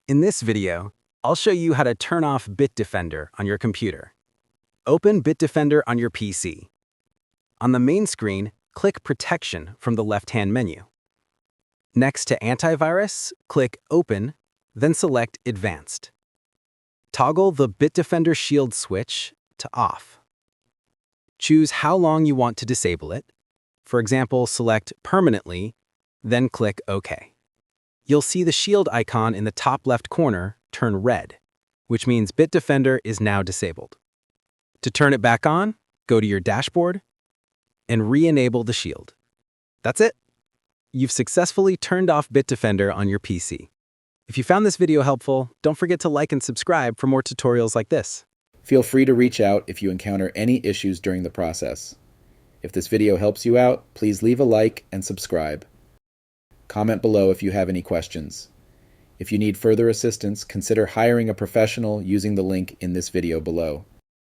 In this video, I'll show you how to turn off Bitdefender on your computer. Open Bitdefender on your PC. On the main screen, click Protection from the left-hand menu. Next to Antivirus, click Open, then select Advanced. Toggle the Bitdefender Shield switch to Off. Choose how long you want to disable it. For example, select Permanently, then click OK. You'll see the shield icon in the top left corner turn red, which means Bitdefender is now disabled. To turn it back on, go to your dashboard and re-enable the shield. That's it. You've successfully turned off Bitdefender on your PC. If you found this video helpful, don't forget to like and subscribe for more tutorials like this. Feel free to reach out if you encounter any issues during the process. If this video helps you out, please leave a like and subscribe. Comment below if you have any questions. If you need further assistance, consider hiring a professional using the link in this video below.